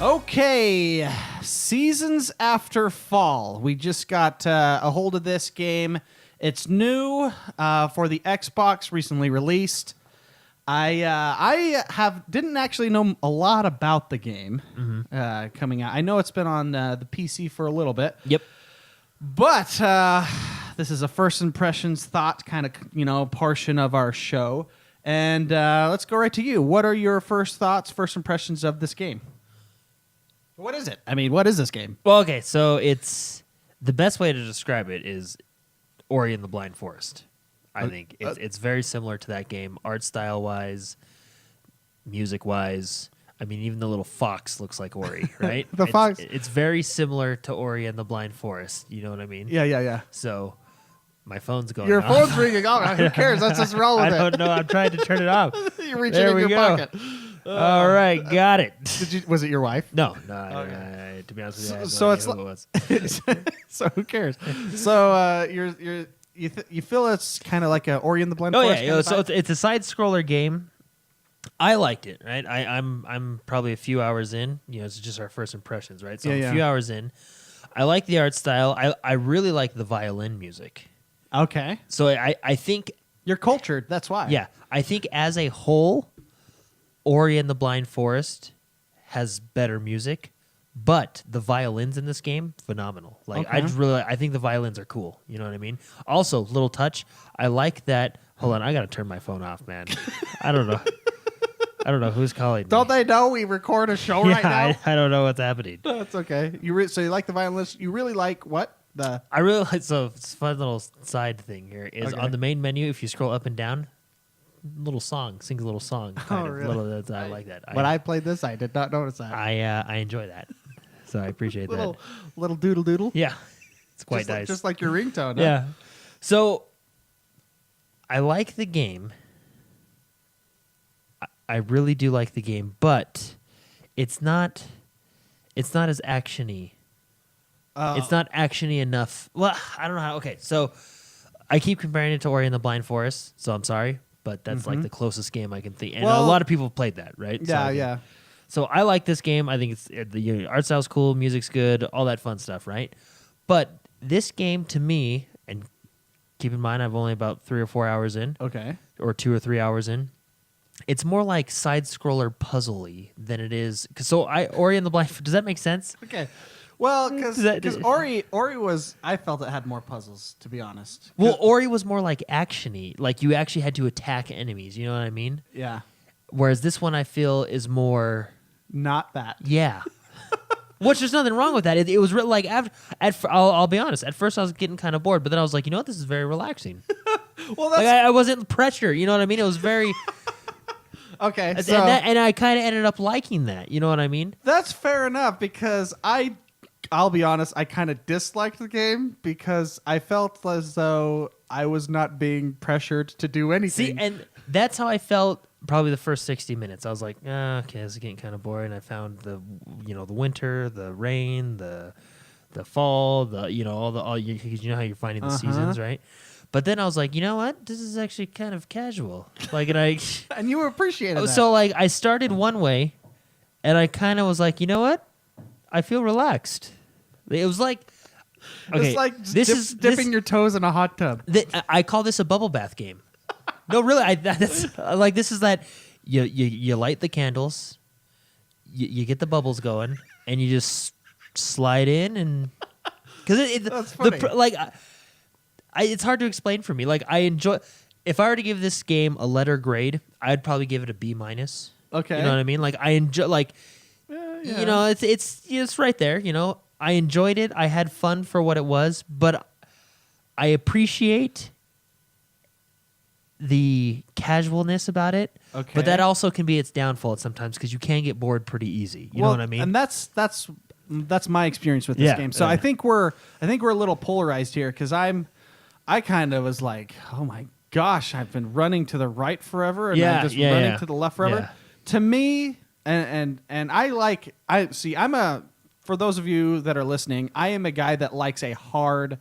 Okay, Seasons After Fall. We just got a hold of this game. It's new for the Xbox, recently released. I didn't actually know a lot about the game coming out. I know it's been on the PC for a little bit. Yep. But this is a first impressions thought kind of portion of our show, and let's go right to you. What are your first thoughts, first impressions of this game? What is it? I mean, what is this game? Well, okay, so it's the best way to describe it is Ori and the Blind Forest. I think it's very similar to that game, art style wise, music wise. I mean, even the little fox looks like Ori, right? Fox. It's very similar to Ori and the Blind Forest. You know what I mean? Yeah. So my phone's going. Your off. phone's ringing. Oh, who cares? Let's just roll with I don't know. I'm trying to turn it off. You reach There it in we your go. pocket. All right, got it. Was it your wife? No. Okay. To be honest with you, I have So no it's idea who it was. So who cares? So you feel it's kind of like a Ori and the Blind Forest? Yeah. So it's a side scroller game. I liked it, right? I'm probably a few hours in. It's just our first impressions, right? So I'm a few hours in. I like the art style. I really like the violin music. Okay. So I think You're cultured. That's why. yeah, I think as a whole, Ori and the Blind Forest has better music, but the violins in this game phenomenal. Like Okay. I think the violins are cool. You know what I mean? Also, little touch. I like that. Hold on, I gotta turn my phone off, man. I don't know who's calling me. Don't they know we record a show right now? I don't know what's happening. That's okay. So you like the violinist? You really like what? I really like, so it's a fun little side thing here is Okay. on the main menu, if you scroll up and down, sings a little song. Kind of really? I like that. When I played this, I did not notice that. I enjoy that. So I appreciate that. Little doodle doodle. Yeah. It's quite Just nice. just like your ringtone. Huh? Yeah. So I like the game. I really do like the game, but it's not as actiony. It's not actiony enough. Well, I don't know how. Okay, so I keep comparing it to Ori and the Blind Forest, so I'm sorry, but that's like the closest game I can think. And a lot of people have played that, right? Yeah, so, yeah. So I like this game. I think the art style's cool, music's good, all that fun stuff, right? But this game, to me, and keep in mind I've only about 3 or 4 hours in, Okay. or 2 or 3 hours in. It's more like side scroller puzzly than it is. Ori and the Blind. Does that make sense? Okay. Well, because Does that- Ori was, I felt it had more puzzles, to be honest. Well, Ori was more like actiony. Like you actually had to attack enemies. You know what I mean? Yeah. Whereas this one I feel is more. Not that. Yeah. Which there's nothing wrong with that. It was like I'll be honest. At first I was getting kind of bored, but then I was like, you know what? This is very relaxing. Well, Like I wasn't pressure. You know what I mean? It was very. okay. and, So and I kind of ended up liking that. You know what I mean? that's fair enough because I'll be honest, I kind of disliked the game because I felt as though I was not being pressured to do anything. See, and that's how I felt probably the first 60 minutes. I was like, okay, this is getting kind of boring. I found the winter, the rain, the fall, all you know how you're finding the seasons, right? But then I was like, you know what? This is actually kind of casual. Like, and you appreciated that. So like I started one way, and I kind of was like, you know what? I feel relaxed. It was like, okay, it's like dipping your toes in a hot tub. I call this a bubble bath game. No, really, that's like this is that you light the candles, you get the bubbles going, and you just slide in and because That's funny. it's hard to explain for me. Like I enjoy. If I were to give this game a letter grade, I'd probably give it a B-. Okay. You know what I mean? Like I enjoy. Like yeah. it's right there. I enjoyed it. I had fun for what it was, but I appreciate the casualness about it. Okay. But that also can be its downfall sometimes because you can get bored pretty easy. You know what I mean? And that's my experience with this game. So I think we're a little polarized here because I kind of was like, oh my gosh, I've been running to the right forever and I'm just running to the left forever. Yeah. To me, and for those of you that are listening, I am a guy that likes a hard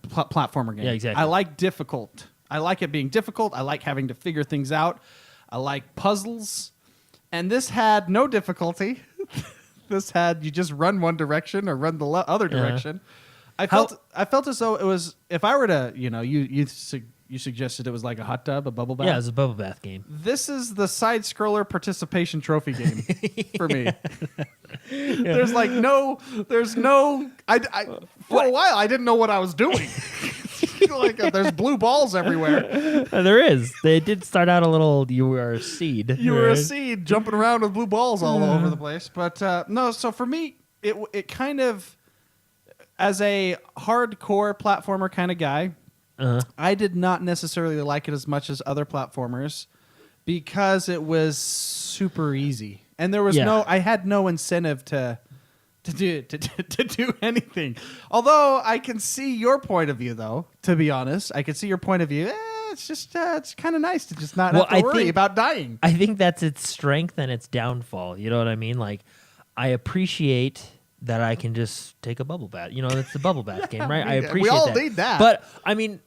platformer game. Yeah, exactly. I like difficult. I like it being difficult. I like having to figure things out. I like puzzles. And this had no difficulty. this had you just run one direction or run the other direction. I felt as though it was, if I were to, you suggested it was like a hot tub, a bubble bath. Yeah, it was a bubble bath game. This is the side scroller participation trophy game for me. There's no. For a while I didn't know what I was doing. There's blue balls everywhere. There is. They did start out a little. You were a seed. You were a seed jumping around with blue balls all over the place. But no. So for me, it kind of, as a hardcore platformer kind of guy, I did not necessarily like it as much as other platformers because it was super easy, and there was I had no incentive to do anything. Although I can see your point of view, though. To be honest, I can see your point of view. It's just it's kind of nice to just not have to worry about dying. I think that's its strength and its downfall. You know what I mean? Like, I appreciate that I can just take a bubble bath. It's the bubble bath game, right? I appreciate we all that. need that. But I mean,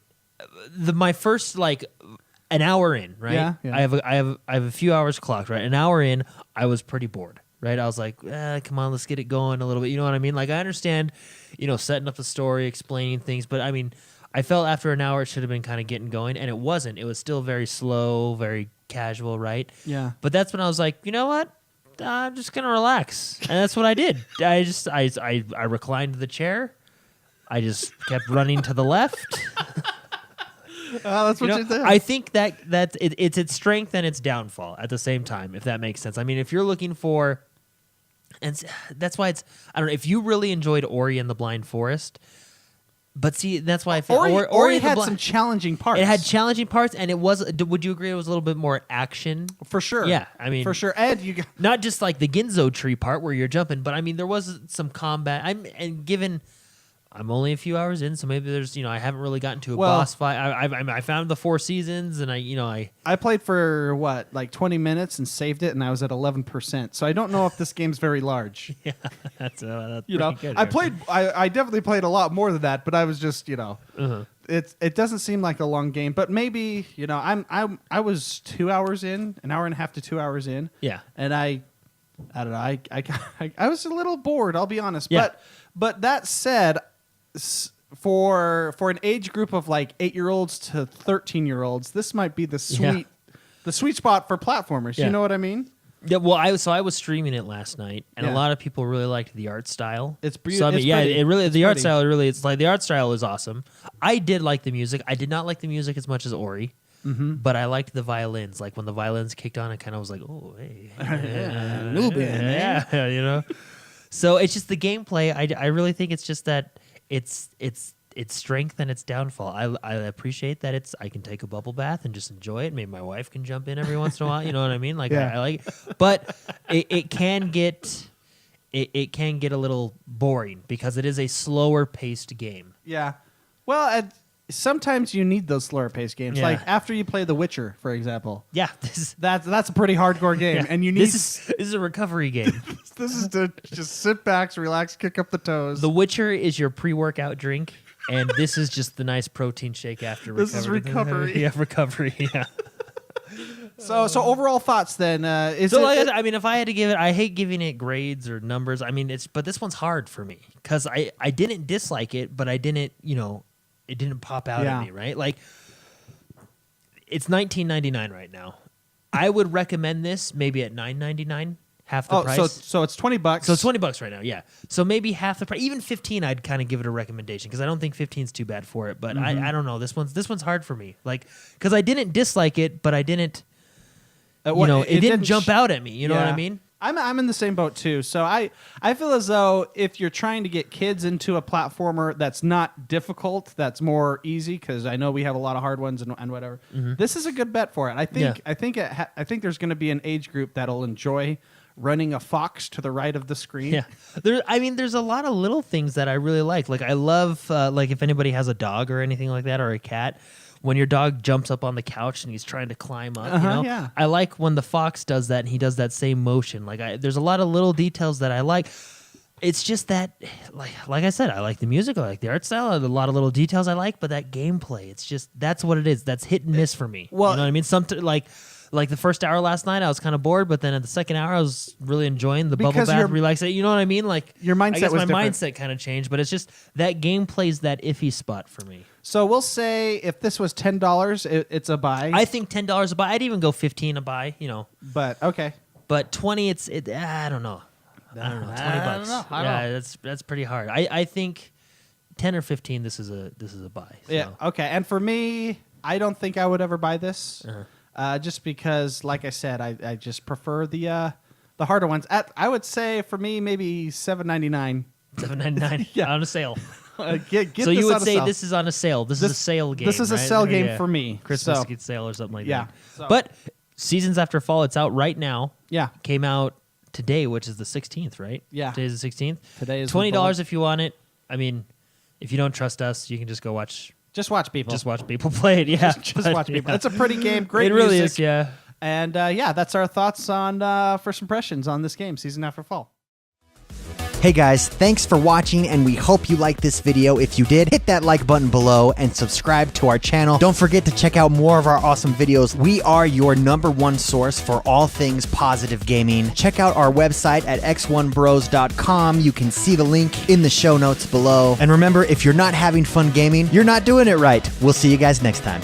my first an hour in, right? Yeah. I have a few hours clocked, right? An hour in, I was pretty bored, right? I was like, come on, let's get it going a little bit. You know what I mean? Like, I understand, setting up the story, explaining things, but I mean, I felt after an hour it should have been kind of getting going, and it wasn't. It was still very slow, very casual, right? Yeah. But that's when I was like, you know what? I'm just gonna relax, and that's what I did. I reclined the chair. I just kept running to the left. That's what you did. I think that's it's its strength and its downfall at the same time, if that makes sense. I mean, if you're looking for, and that's why it's, I don't know, if you really enjoyed Ori and the Blind Forest, but see, that's why I feel Ori had some challenging parts. It had challenging parts, and it was. Would you agree it was a little bit more action? For sure. Yeah, I mean, for sure. Ed, not just like the Ginzo tree part where you're jumping, but I mean, there was some combat. I'm only a few hours in, so maybe there's, I haven't really gotten to a boss fight. I found the 4 seasons, and I played for 20 minutes and saved it, and I was at 11%. So I don't know if this game's very large. Yeah, that's pretty good. I definitely played a lot more than that, but I was just, it doesn't seem like a long game, but maybe, I was 2 hours in, an hour and a half to 2 hours in. Yeah, and I don't know, I was a little bored, I'll be honest. Yeah. But that said, for an age group of 8-year-olds to 13-year-olds, this might be the sweet spot for platformers. Yeah. You know what I mean? Yeah. Well, I was streaming it last night, and a lot of people really liked the art style. It's beautiful. So I mean, the art style really, it's like the art style is awesome. I did like the music. I did not like the music as much as Ori. Mm-hmm. But I liked the violins. Like when the violins kicked on, I kind of was like, "Oh, hey, yeah." So it's just the gameplay. I really think it's just that it's strength and its downfall. I appreciate that I can take a bubble bath and just enjoy it. Maybe my wife can jump in every once in a while. You know what I mean? Like I like it. But it can get a little boring because it is a slower paced game. Yeah. Well, sometimes you need those slower paced games. Yeah. Like after you play The Witcher, for example. Yeah, that's a pretty hardcore game, and you need this is a recovery game. This is to just sit back, relax, kick up the toes. The Witcher is your pre-workout drink, and this is just the nice protein shake after recovery. This is recovery. Yeah, recovery. Yeah. So overall thoughts then? I mean, if I had to give it, I hate giving it grades or numbers. I mean, but this one's hard for me because I didn't dislike it, but I didn't, it didn't pop out at me, right? Like, it's $19.99 right now. I would recommend this maybe at $9.99, half the price. So it's $20. So it's $20 right now, yeah. So maybe half the price, even $15. I'd kind of give it a recommendation because I don't think $15 is too bad for it. But I don't know. This one's hard for me, like because I didn't dislike it, but I didn't. It didn't jump out at me. You know what I mean? I'm in the same boat too. So I feel as though if you're trying to get kids into a platformer that's not difficult, that's more easy, because I know we have a lot of hard ones and whatever. Mm-hmm. This is a good bet for it. I think there's going to be an age group that'll enjoy running a fox to the right of the screen. Yeah, there's a lot of little things that I really like. Like I love if anybody has a dog or anything like that or a cat. When your dog jumps up on the couch and he's trying to climb up, Yeah. I like when the fox does that and he does that same motion. Like there's a lot of little details that I like. It's just that, like I said, I like the music, I like the art style, a lot of little details I like, but that gameplay, it's just that's what it is. That's hit and miss for me. Well, you know what I mean? like the first hour last night, I was kind of bored, but then at the second hour, I was really enjoying the bubble bath, relaxation. You know what I mean? Like your mindset I guess was my different. mindset kind of changed, but it's just that game plays that iffy spot for me. So we'll say if this was $10, it's a buy. I think $10 a buy. I'd even go 15 a buy. You know, but okay. But 20, I don't know. I don't know. 20 bucks. I don't know. Yeah, that's pretty hard. I think 10 or 15. This is a buy. So. Yeah. Okay. And for me, I don't think I would ever buy this, just because, like I said, I just prefer the harder ones. I would say for me maybe $7.99. $7.99 Yeah. on a sale. Get so this you would on a say sale. this is on a sale. This is a sale game. This is a right? sale game for me. Christmas so, sale or something like yeah. that. So. But Seasons After Fall, it's out right now. Yeah. Came out today, which is the 16th, right? Yeah. Today's the 16th. Today is $20 if you want it. I mean, if you don't trust us, you can just go watch. Just watch people. Just watch people play it. Yeah. Just watch people. It's a pretty game. Great It really music. is. Yeah. And yeah, that's our thoughts on first impressions on this game, Season After Fall. Hey guys, thanks for watching, and we hope you liked this video. If you did, hit that like button below and subscribe to our channel. Don't forget to check out more of our awesome videos. We are your #1 source for all things positive gaming. Check out our website at XoneBros.com. You can see the link in the show notes below. And remember, if you're not having fun gaming, you're not doing it right. We'll see you guys next time.